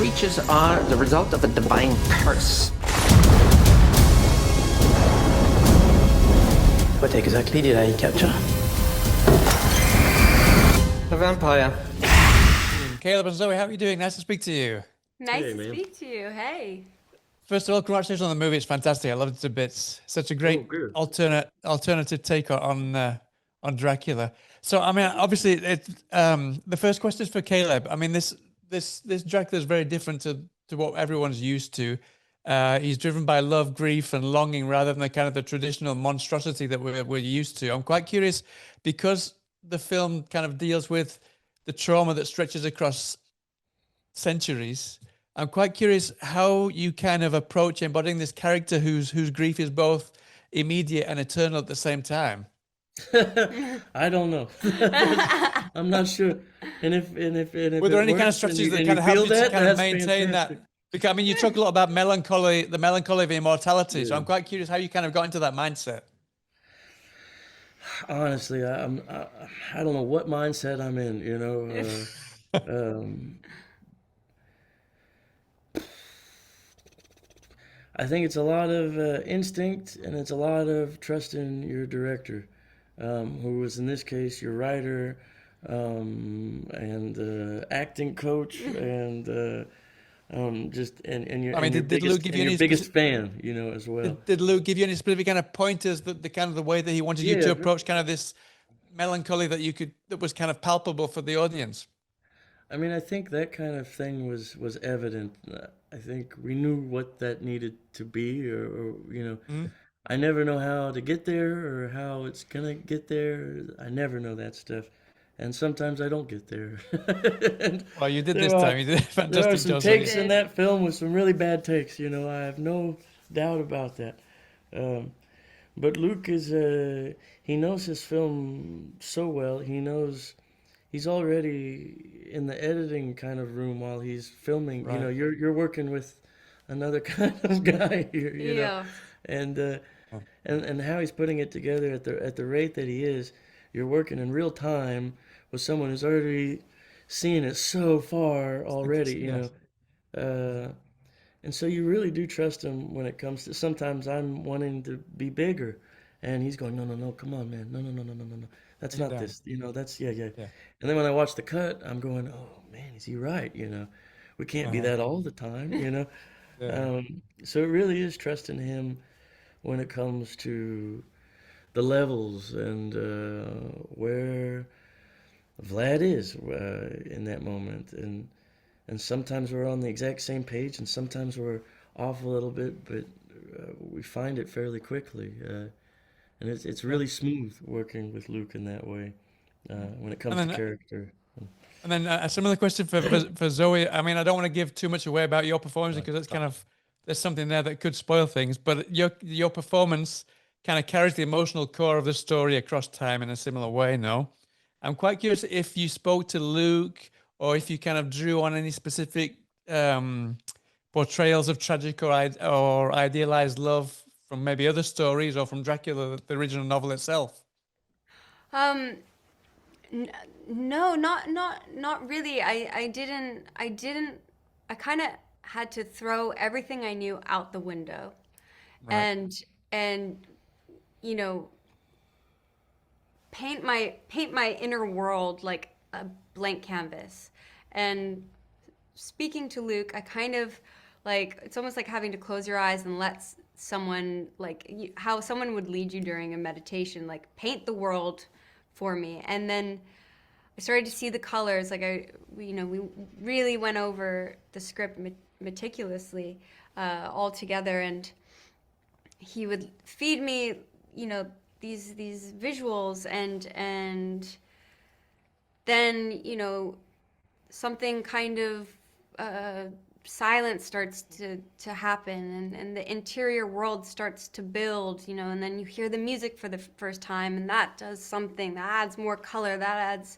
creatures are the result of a divine curse. What exactly did I capture? A vampire. Caleb and Zoe, how are you doing? Nice to speak to you. Nice to speak to you. Hey. First of all, congratulations on the movie. It's fantastic. I loved it to bits. Such a great alternative take on Dracula. So, I mean, obviously, the first question is for Caleb. I mean, this Dracula is very different to what everyone's used to. He's driven by love, grief, and longing rather than the kind of the traditional monstrosity that we're used to. I'm quite curious because the film kind of deals with the trauma that stretches across centuries. I'm quite curious how you kind of approach embodying this character whose grief is both immediate and eternal at the same time. I don't know. I'm not sure. And if were there any kind of strategies that kind of help you to kind of maintain that? Because I mean, you talk a lot about melancholy, the melancholy of immortality. Yeah. So I'm quite curious how you kind of got into that mindset. Honestly, I don't know what mindset I'm in. You know, I think it's a lot of instinct, and it's a lot of trust in your director, who was in this case your writer, and acting coach, and just and your, I mean, did Luc give you any biggest fan, you know, as well? Did Luc give you any specific kind of pointers that the kind of the way that he wanted you to approach kind of this melancholy that was kind of palpable for the audience? I mean, I think that kind of thing was evident. I think we knew what that needed to be, or you know, I never know how to get there or how it's gonna get there. I never know that stuff, and sometimes I don't get there. Well, you did this time. You did a fantastic job. There are some takes in that film with some really bad takes. You know, I have no doubt about that. But Luc is he knows his film so well. He knows. He's already in the editing kind of room while he's filming. Right. You know, you're working with another kind of guy here, you know, and how he's putting it together at the rate that he is. You're working in real time with someone who's already seen it so far already, you know, and so you really do trust him when it comes to. Sometimes I'm wanting to be bigger, and he's going, no, come on, man, no. That's not this, you know, that's, yeah. And then when I watch the cut, I'm going, oh, man, is he right? You know, we can't be that all the time, you know? So it really is trusting him when it comes to the levels and where Vlad is in that moment. And sometimes we're on the exact same page, and sometimes we're off a little bit, but we find it fairly quickly. And it's really smooth working with Luc in that way when it comes to character. And then a similar question for Zoe. I mean, I don't want to give too much away about your performance because it's kind of, there's something there that could spoil things. But your performance kind of carries the emotional core of the story across time in a similar way, no? I'm quite curious if you spoke to Luc or if you kind of drew on any specific portrayals of tragic or idealized love from maybe other stories or from Dracula, the original novel itself? No, not really. I didn't. I kind of had to throw everything I knew out the window, right. and you know, paint my inner world like a blank canvas. And speaking to Luc, I kind of like, it's almost like having to close your eyes and let someone, like how someone would lead you during a meditation, like paint the world for me. And then I started to see the colors. Like we really went over the script meticulously all together, and he would feed me, you know, these visuals, and then, you know, something kind of silence starts to happen, and the interior world starts to build, you know, and then you hear the music for the first time, and that does something, that adds more color, that adds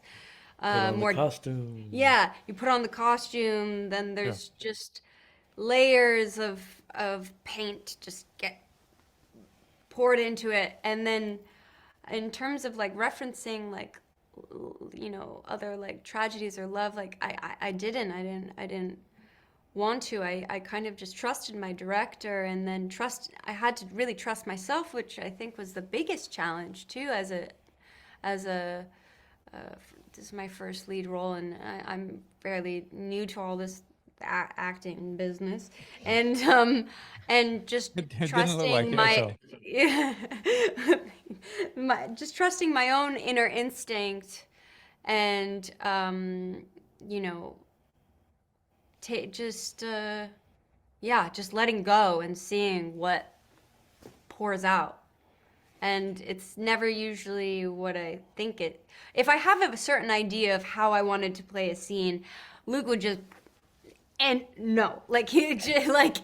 more costume. Yeah, you put on the costume, then there's just layers of paint just get poured into it. And then in terms of like referencing, like, you know, other like tragedies or love, like I didn't want to. I kind of just trusted my director, and then I had to really trust myself, which I think was the biggest challenge too. This is my first lead role, and I'm fairly new to all this acting business, and just trusting just trusting my own inner instinct, and just letting go and seeing what pours out. And it's never usually what I think it. If I have a certain idea of how I wanted to play a scene, Luc would just, and no, like he just like,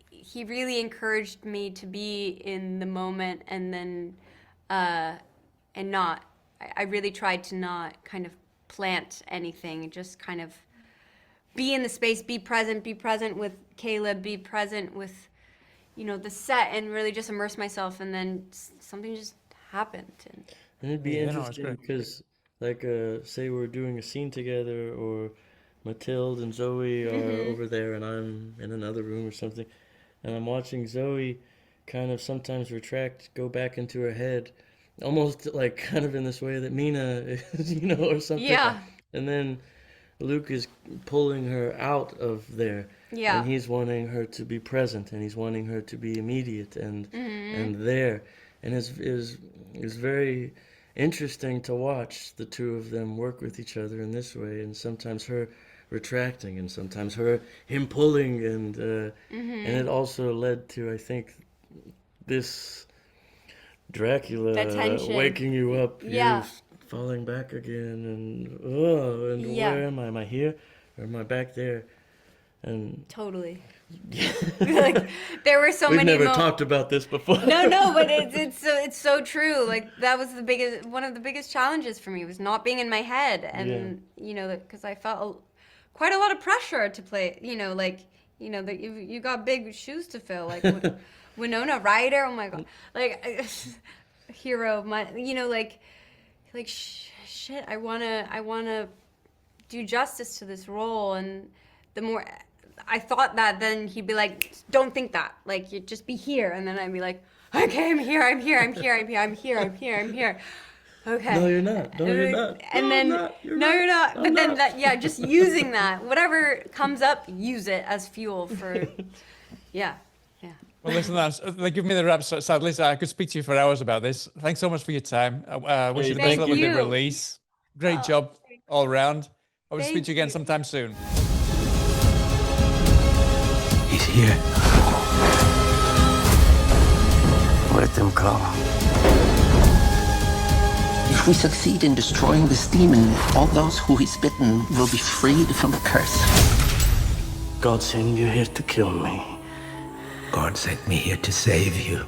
he really encouraged me to be in the moment, and then, and not. I really tried to not kind of plant anything, just kind of be in the space, be present with Caleb, be present with, the set, and really just immerse myself, and then something just happened. And it'd be interesting because, like, say we're doing a scene together, or Matilda and Zoe are over there, and I'm in another room or something, and I'm watching Zoe kind of sometimes retract, go back into her head, almost like kind of in this way that Mina is, or something. Yeah. And then Luc is pulling her out of there. Yeah. And he's wanting her to be present, and he's wanting her to be immediate and there. And is very interesting to watch the two of them work with each other in this way, and sometimes her retracting, and sometimes him pulling, and it also led to, I think, this Dracula waking you up, you falling back again, and where am I? Am I here, or am I back there? And totally. Like, there were so many. We've never talked about this before. No, but it's so true. Like, that was one of the biggest challenges for me, was not being in my head, and because I felt quite a lot of pressure to play. That you got big shoes to fill. Like Winona Ryder. Oh my God, like hero of my. Shit. I wanna do justice to this role, and the more I thought that, then he'd be like, don't think that, like, you just be here, and then I'd be like, okay, I'm here. Okay. No, you're not. No, you're not. And then you're not. But then just using that, whatever comes up, use it as fuel for, yeah. Well, listen, they give me the wraps. Sadly, I could speak to you for hours about this. Thanks so much for your time. Wish you the best luck with the release. Great job all round. I will speak to you again sometime soon. He's here. Let them come. If we succeed in destroying this demon, all those who he's bitten will be freed from the curse. God sent you here to kill me. God sent me here to save you.